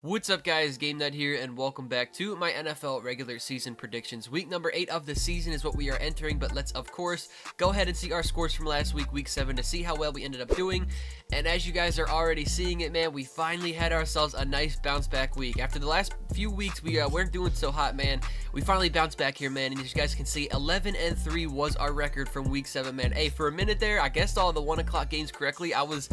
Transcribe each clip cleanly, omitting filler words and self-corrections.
What's up, guys? GameNut here, and welcome back to my NFL regular season predictions. Week number 8 of the season is what we are entering, but let's, of course, go ahead and see our scores from last week, week 7, to see how well we ended up doing. And as you guys are already seeing it, man, we finally had ourselves a nice bounce back week. After the last few weeks, we weren't doing so hot, man. We finally bounced back here, man, and as you guys can see, 11-3 was our record from week 7, man. Hey, for a minute there, I guessed all the 1 o'clock games correctly. I was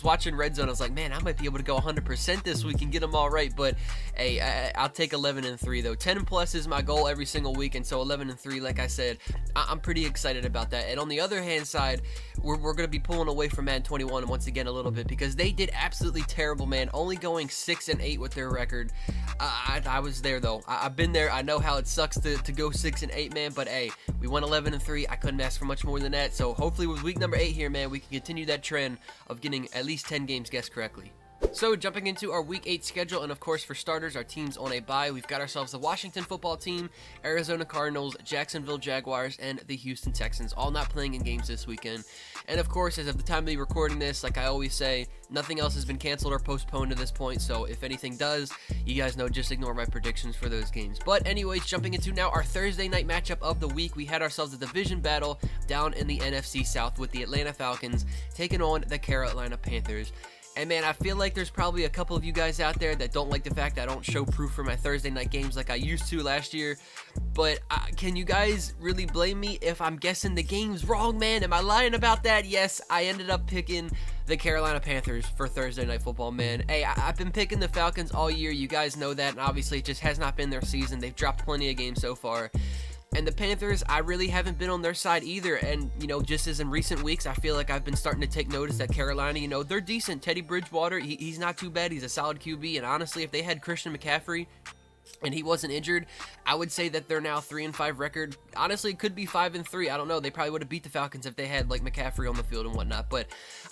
watching Red Zone. I was like, man, I might be able to go 100% this week and get them all right, but hey, I'll take 11-3 though. 10 plus is my goal every single week, and so 11-3, like I said, I'm pretty excited about that. And on the other hand side, we're going to be pulling away from Madden 21 once again a little bit, because they did absolutely terrible, man, only going 6-8 with their record. I was there though. I've been there. I know how it sucks to go 6-8, man, but hey, we went 11-3. I couldn't ask for much more than that. So hopefully with week number 8 here, man, we can continue that trend of getting at least 10 games guessed correctly. So jumping into our week 8 schedule, and of course for starters, our teams on a bye, we've got ourselves the Washington football team, Arizona Cardinals, Jacksonville Jaguars, and the Houston Texans, all not playing in games this weekend. And of course, as of the time of me recording this, like I always say, nothing else has been canceled or postponed to this point, so if anything does, you guys know, just ignore my predictions for those games. But anyways, jumping into now our Thursday night matchup of the week, we had ourselves a division battle down in the NFC South with the Atlanta Falcons taking on the Carolina Panthers. And man, I feel like there's probably a couple of you guys out there that don't like the fact that I don't show proof for my Thursday night games like I used to last year. But can you guys really blame me if I'm guessing the games wrong, man? Am I lying about that? Yes, I ended up picking the Carolina Panthers for Thursday Night Football, man. Hey, I've been picking the Falcons all year. You guys know that, and obviously it just has not been their season. They've dropped plenty of games so far. And the Panthers, I really haven't been on their side either. And, you know, just as in recent weeks, I feel like I've been starting to take notice that Carolina, you know, they're decent. Teddy Bridgewater, he's not too bad. He's a solid QB. And honestly, if they had Christian McCaffrey and he wasn't injured, I would say that they're now 3-5 record. Honestly, it could be 5-3. I don't know. They probably would have beat the Falcons if they had, like, McCaffrey on the field and whatnot. But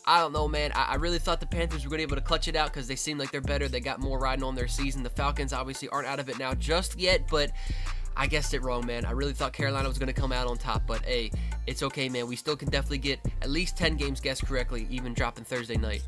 I don't know, man. I really thought the Panthers were going to be able to clutch it out because they seem like they're better. They got more riding on their season. The Falcons obviously aren't out of it now just yet, but I guessed it wrong, man. I really thought Carolina was going to come out on top, but hey, it's okay, man. We still can definitely get at least 10 games guessed correctly, even dropping Thursday night.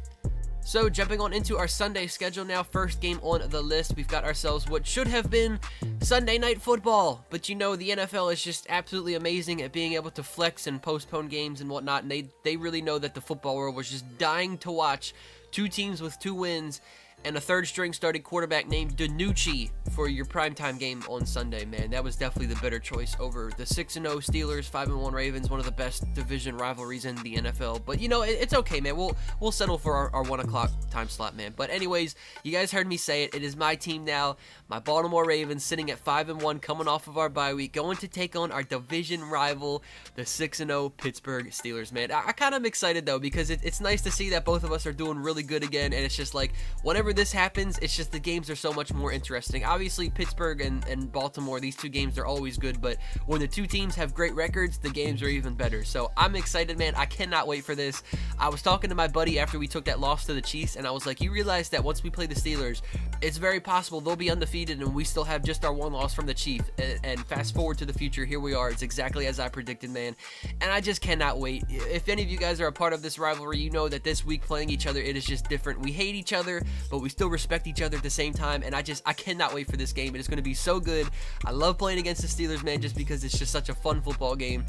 So jumping on into our Sunday schedule now, first game on the list, we've got ourselves what should have been Sunday Night Football. But you know, the NFL is just absolutely amazing at being able to flex and postpone games and whatnot, and they really know that the football world was just dying to watch two teams with 2 wins and a third-string starting quarterback named DiNucci for your primetime game on Sunday, man. That was definitely the better choice over the 6-0 Steelers, 5-1 Ravens, one of the best division rivalries in the NFL. But, you know, it's okay, man. We'll settle for our 1 o'clock time slot, man. But anyways, you guys heard me say it. It is my team now. My Baltimore Ravens sitting at 5-1, coming off of our bye week, going to take on our division rival, the 6-0 Pittsburgh Steelers, man. I kind of am excited, though, because it's nice to see that both of us are doing really good again, and it's just like, whenever this happens, it's just the games are so much more interesting. Obviously, Pittsburgh and Baltimore, these 2 games are always good, but when the 2 teams have great records, the games are even better. So I'm excited, man. I cannot wait for this. I was talking to my buddy after we took that loss to the Chiefs, and I was like, you realize that once we play the Steelers, it's very possible they'll be undefeated and we still have just our 1 loss from the Chiefs. And fast forward to the future, here we are. It's exactly as I predicted, man. And I just cannot wait. If any of you guys are a part of this rivalry, you know that this week playing each other, it is just different. We hate each other, but we still respect each other at the same time, and I cannot wait for this game. It is going to be so good. I love playing against the Steelers, man, just because it's just such a fun football game.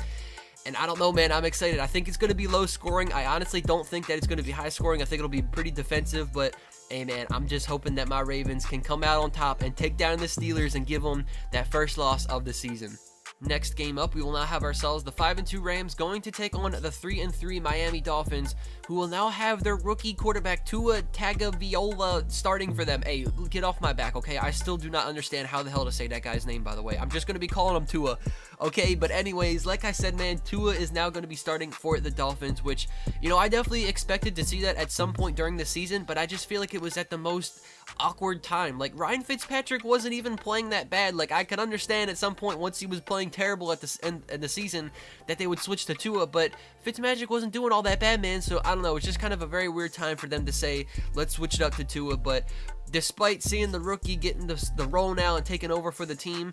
And I don't know, man, I'm excited. I think it's going to be low scoring. I honestly don't think that it's going to be high scoring. I think it'll be pretty defensive, but hey, man, I'm just hoping that my Ravens can come out on top and take down the Steelers and give them that first loss of the season. Next game up, we will now have ourselves the 5-2 Rams going to take on the 3-3 Miami Dolphins, who will now have their rookie quarterback Tua Tagovailoa starting for them. Hey, get off my back, okay? I still do not understand how the hell to say that guy's name, by the way. I'm just going to be calling him Tua, okay? But anyways, like I said, man, Tua is now going to be starting for the Dolphins, which, you know, I definitely expected to see that at some point during the season, but I just feel like it was at the most awkward time. Like, Ryan Fitzpatrick wasn't even playing that bad. Like, I could understand at some point once he was playing terrible at the end of the season that they would switch to Tua, but Fitzmagic wasn't doing all that bad, man. So I don't know, it's just kind of a very weird time for them to say, let's switch it up to Tua. But despite seeing the rookie getting the role now and taking over for the team,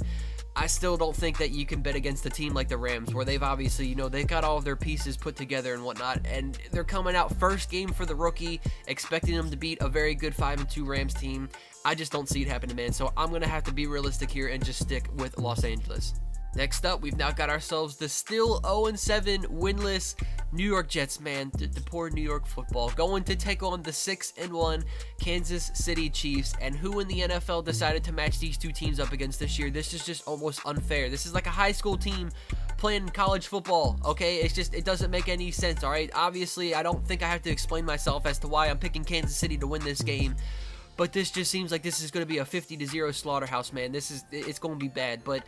I still don't think that you can bet against a team like the Rams, where they've obviously, you know, they've got all of their pieces put together and whatnot, and they're coming out first game for the rookie, expecting them to beat a very good 5-2 Rams team. I just don't see it happening, man. So I'm going to have to be realistic here and just stick with Los Angeles. Next up, we've now got ourselves the still 0-7 winless New York Jets, man. The poor New York football going to take on the 6-1 Kansas City Chiefs. And who in the NFL decided to match these two teams up against this year? This is just almost unfair. This is like a high school team playing college football, okay? It's just, it doesn't make any sense, all right? Obviously, I don't think I have to explain myself as to why I'm picking Kansas City to win this game. But this just seems like this is going to be a 50-0 slaughterhouse, man. It's going to be bad. But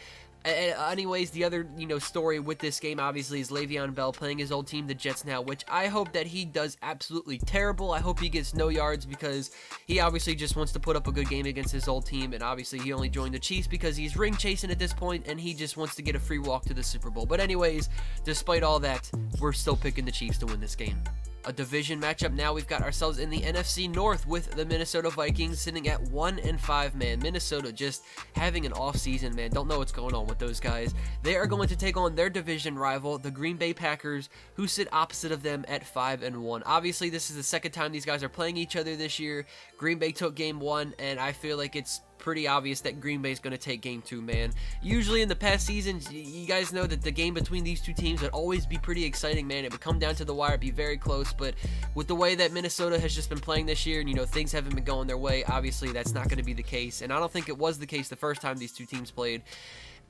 anyways, the other, you know, story with this game obviously is Le'Veon Bell playing his old team, the Jets, now, which I hope that he does absolutely terrible. I hope he gets no yards, because he obviously just wants to put up a good game against his old team, and obviously he only joined the Chiefs because he's ring chasing at this point, and he just wants to get a free walk to the Super Bowl. But anyways, despite all that, we're still picking the Chiefs to win this game. A division matchup now. We've got ourselves in the NFC North with the Minnesota Vikings sitting at 1-5, man. Minnesota just having an off season, man. Don't know what's going on with those guys. They are going to take on their division rival, the Green Bay Packers, who sit opposite of them at 5-1. Obviously, this is the second time these guys are playing each other this year. Green Bay took game 1, and I feel like it's pretty obvious that Green Bay is going to take game 2, man. Usually in the past seasons, you guys know that the game between these two teams would always be pretty exciting, man. It would come down to the wire, be very close, but with the way that Minnesota has just been playing this year, and, you know, things haven't been going their way, obviously that's not going to be the case, and I don't think it was the case the first time these two teams played,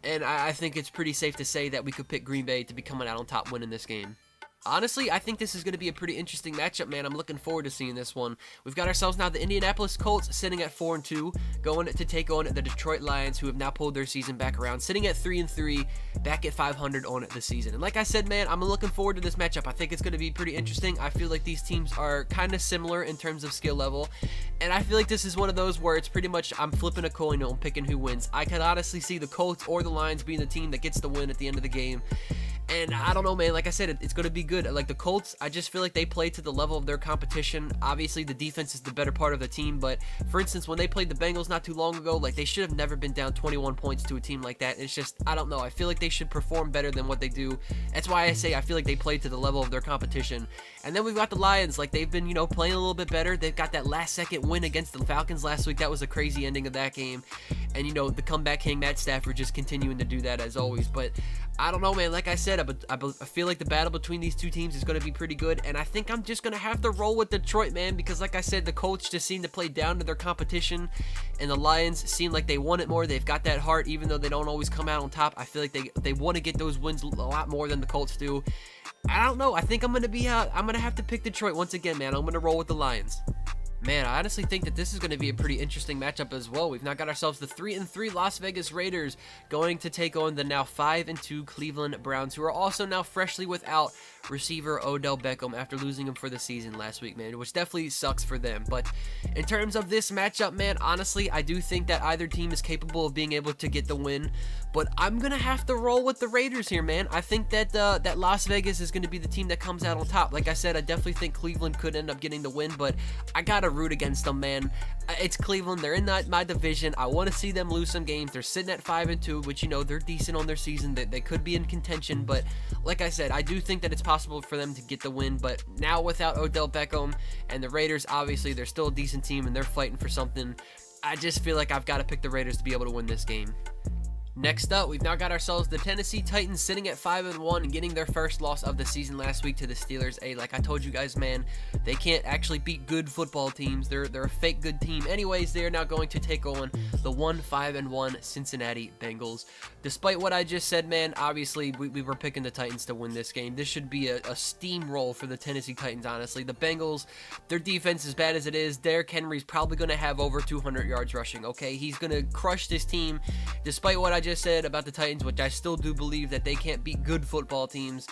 and I think it's pretty safe to say that we could pick Green Bay to be coming out on top winning this game. Honestly, I think this is going to be a pretty interesting matchup, man. I'm looking forward to seeing this one. We've got ourselves now the Indianapolis Colts sitting at 4-2, going to take on the Detroit Lions, who have now pulled their season back around, sitting at 3-3, back at 500 on it this season. And like I said, man, I'm looking forward to this matchup. I think it's going to be pretty interesting. I feel like these teams are kind of similar in terms of skill level, and I feel like this is one of those where it's pretty much I'm flipping a coin and I'm picking who wins. I could honestly see the Colts or the Lions being the team that gets the win at the end of the game. And I don't know, man, like I said, it's going to be good. Like the Colts, I just feel like they play to the level of their competition. Obviously, the defense is the better part of the team, but for instance, when they played the Bengals not too long ago, like they should have never been down 21 points to a team like that. It's just, I don't know. I feel like they should perform better than what they do. That's why I say I feel like they play to the level of their competition. And then we've got the Lions. Like they've been, you know, playing a little bit better. They've got that last-second win against the Falcons last week. That was a crazy ending of that game. And, you know, the comeback king, Matt Stafford, just continuing to do that as always. But I don't know, man. Like I said, I feel like the battle between these two teams is going to be pretty good, and I think I'm just going to have to roll with Detroit, man, because like I said, the Colts just seem to play down to their competition, and the Lions seem like they want it more. They've got that heart, even though they don't always come out on top. I feel like they want to get those wins a lot more than the Colts do. I don't know. I think I'm going to have to pick Detroit once again, man. I'm going to roll with the Lions. Man, I honestly think that this is going to be a pretty interesting matchup as well. We've now got ourselves the 3-3 Las Vegas Raiders going to take on the now 5-2 Cleveland Browns, who are also now freshly without receiver Odell Beckham after losing him for the season last week, man, which definitely sucks for them. But in terms of this matchup, man, honestly, I do think that either team is capable of being able to get the win, but I'm going to have to roll with the Raiders here, man. I think that that Las Vegas is going to be the team that comes out on top. Like I said, I definitely think Cleveland could end up getting the win, but I got to root against them, man. It's Cleveland. They're in my division. I want to see them lose some games. They're sitting at 5-2, which, you know, they're decent on their season. They could be in contention, but like I said, I do think that it's possible for them to get the win. But now without Odell Beckham and the Raiders, obviously they're still a decent team and they're fighting for something. I just feel like I've got to pick the Raiders to be able to win this game. Next up, we've now got ourselves the Tennessee Titans sitting at 5-1 and getting their first loss of the season last week to the Steelers. Hey, like I told you guys, man, they can't actually beat good football teams. They're a fake good team. Anyways, they are now going to take on the 5-1 Cincinnati Bengals. Despite what I just said, man, obviously we were picking the Titans to win this game. This should be a steamroll for the Tennessee Titans, honestly. The Bengals, their defense, as bad as it is, Derrick Henry's probably going to have over 200 yards rushing, okay? He's going to crush this team. Despite what I just said about the Titans, which I still do believe that they can't beat good football teams,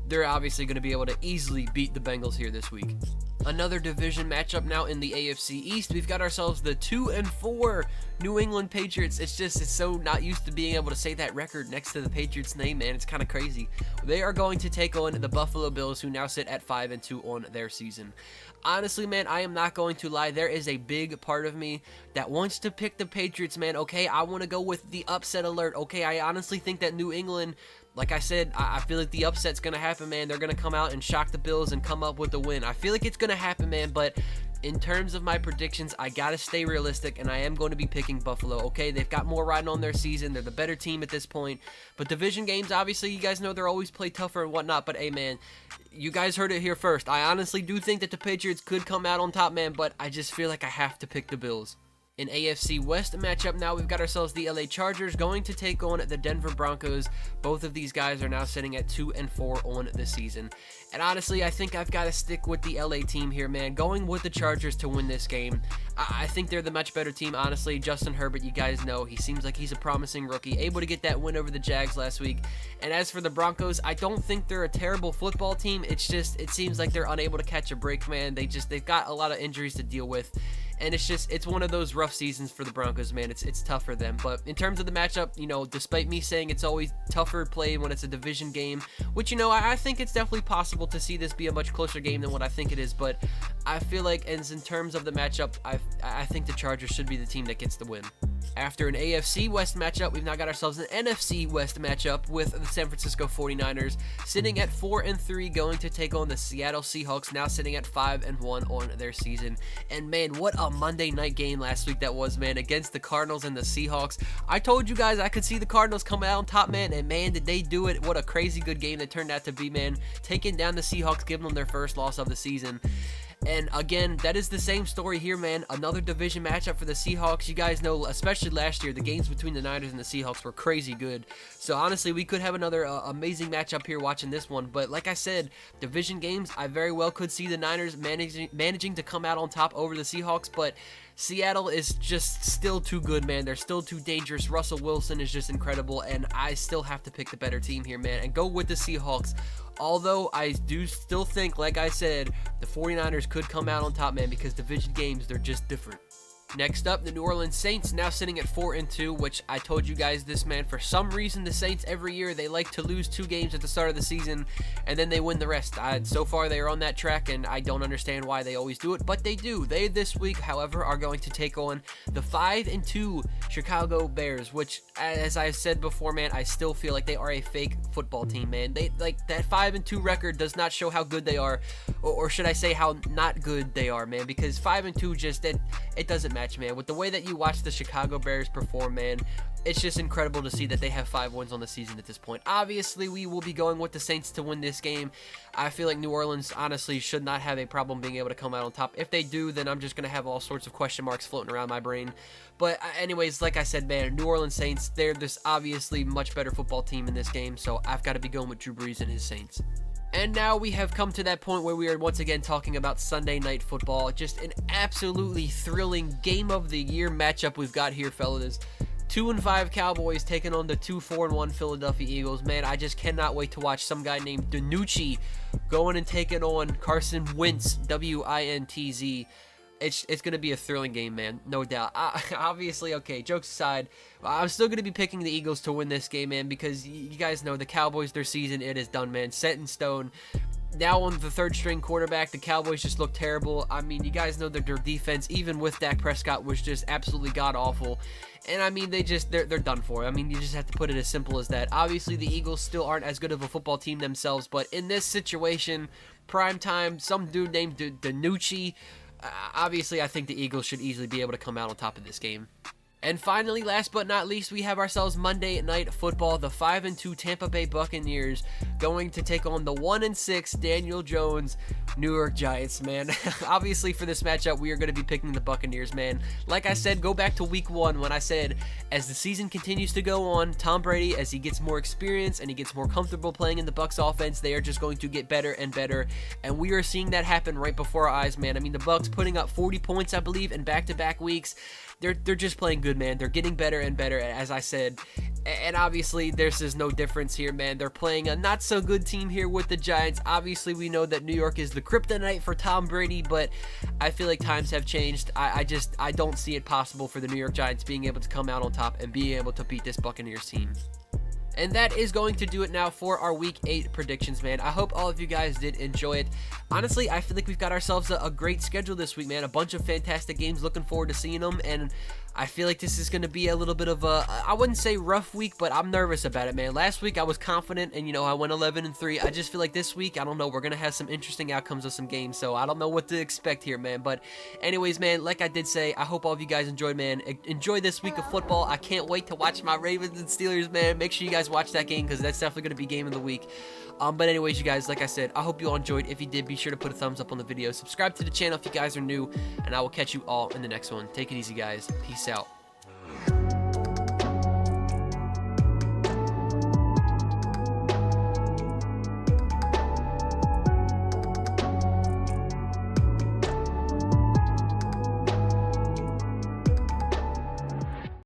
they're obviously going to be able to easily beat the Bengals here this week. Another division matchup now in the AFC East. We've got ourselves the 2-4 New England Patriots. It's so not used to being able to say that record next to the Patriots name, man. It's kind of crazy. They are going to take on the Buffalo Bills, who now sit at 5-2 on their season. Honestly, man, I am not going to lie. There is a big part of me that wants to pick the Patriots, man. Okay, I want to go with the upset alert. Okay, I honestly think that New England, like I said, I feel like the upset's going to happen, man. They're going to come out and shock the Bills and come up with the win. I feel like it's going to happen, man, but in terms of my predictions, I got to stay realistic, and I am going to be picking Buffalo, okay? They've got more riding on their season. They're the better team at this point. But division games, obviously, you guys know they're always play tougher and whatnot. But, hey, man, you guys heard it here first. I honestly do think that the Patriots could come out on top, man, but I just feel like I have to pick the Bills. In AFC West matchup now, we've got ourselves the LA Chargers going to take on the Denver Broncos. Both of these guys are now sitting at 2-4 on the season. And honestly, I think I've got to stick with the LA team here, man. Going with the Chargers to win this game. I think they're the much better team, honestly. Justin Herbert, you guys know, he seems like he's a promising rookie, able to get that win over the Jags last week. And as for the Broncos, I don't think they're a terrible football team. It's just, it seems like they're unable to catch a break, man. They've got a lot of injuries to deal with. And it's one of those rough seasons for the Broncos, man. It's tough for them. But in terms of the matchup, you know, despite me saying it's always tougher play when it's a division game, which, you know, I think it's definitely possible to see this be a much closer game than what I think it is. But I feel like, as in terms of the matchup, I think the Chargers should be the team that gets the win. After an AFC West matchup, we've now got ourselves an NFC West matchup with the San Francisco 49ers sitting at 4-3, going to take on the Seattle Seahawks, now sitting at 5-1 on their season. And man, what a Monday night game last week that was, man, against the Cardinals and the Seahawks. I told you guys I could see the Cardinals coming out on top, man, and man, did they do it. What a crazy good game that turned out to be, man. Taking down the Seahawks, giving them their first loss of the season. And again, that is the same story here, man. Another division matchup for the Seahawks. You guys know, especially last year, the games between the Niners and the Seahawks were crazy good. So honestly, we could have another amazing matchup here watching this one. But like I said, division games, I very well could see the Niners managing to come out on top over the Seahawks. But Seattle is just still too good, man. They're still too dangerous. Russell Wilson is just incredible. And I still have to pick the better team here, man, and go with the Seahawks. Although I do still think, like I said, the 49ers could come out on top, man, because division games, they're just different. Next up, the New Orleans Saints, now sitting at 4-2, which I told you guys this, man. For some reason, the Saints every year, they like to lose 2 games at the start of the season, and then they win the rest. So far, they are on that track, and I don't understand why they always do it, but they do. They, this week, however, are going to take on the 5-2 Chicago Bears, which, as I said before, man, I still feel like they are a fake football team, man. They, like, that 5-2 record does not show how good they are, or should I say how not good they are, man, because 5-2 just, it doesn't matter. Man, with the way that you watch the Chicago Bears perform, man, it's just incredible to see that they have 5 wins on the season at this point. Obviously, we will be going with the Saints to win this game. I feel like New Orleans, honestly, should not have a problem being able to come out on top. If they do, then I'm just going to have all sorts of question marks floating around my brain. But anyways, like I said, man, New Orleans Saints, they're this obviously much better football team in this game, so I've got to be going with Drew Brees and his Saints. And now we have come to that point where we are once again talking about Sunday Night Football. Just an absolutely thrilling game of the year matchup we've got here, fellas. 2-5 Cowboys taking on the 2-4-1 Philadelphia Eagles. Man, I just cannot wait to watch some guy named DiNucci going and taking on Carson Wentz, W-I-N-T-Z. It's going to be a thrilling game, man, no doubt. Obviously, okay, jokes aside, I'm still going to be picking the Eagles to win this game, man, because you guys know the Cowboys, their season, it is done, man, set in stone. Now on the 3rd-string quarterback, the Cowboys just look terrible. I mean, you guys know that their defense, even with Dak Prescott, was just absolutely god-awful. And, I mean, they're done for. I mean, you just have to put it as simple as that. Obviously, the Eagles still aren't as good of a football team themselves, but in this situation, prime time, some dude named DiNucci, obviously, I think the Eagles should easily be able to come out on top of this game. And finally, last but not least, we have ourselves Monday Night Football, the 5-2 Tampa Bay Buccaneers going to take on the 1-6 Daniel Jones New York Giants, man. Obviously, for this matchup, we are going to be picking the Buccaneers, man. Like I said, go back to week 1 when I said, as the season continues to go on, Tom Brady, as he gets more experience and he gets more comfortable playing in the Bucs offense, they are just going to get better and better. And we are seeing that happen right before our eyes, man. I mean, the Bucs putting up 40 points, I believe, in back-to-back weeks. They're just playing good, man. They're getting better and better, as I said. And obviously, this is no difference here, man. They're playing a not-so-good team here with the Giants. Obviously, we know that New York is the kryptonite for Tom Brady, but I feel like times have changed. I don't see it possible for the New York Giants being able to come out on top and being able to beat this Buccaneers team. And that is going to do it now for our Week 8 predictions, man. I hope all of you guys did enjoy it. Honestly, I feel like we've got ourselves a great schedule this week, man. A bunch of fantastic games. Looking forward to seeing them. And I feel like this is going to be a little bit of a, I wouldn't say rough week, but I'm nervous about it, man. Last week I was confident and, I went 11-3. I just feel like this week, I don't know, we're going to have some interesting outcomes of some games. So I don't know what to expect here, man. But anyways, man, like I did say, I hope all of you guys enjoyed, man. Enjoy this week of football. I can't wait to watch my Ravens and Steelers, man. Make sure you guys watch that game because that's definitely going to be game of the week. But anyways, you guys, like I said, I hope you all enjoyed. If you did, be sure to put a thumbs up on the video. Subscribe to the channel if you guys are new, and I will catch you all in the next one. Take it easy, guys. Peace out.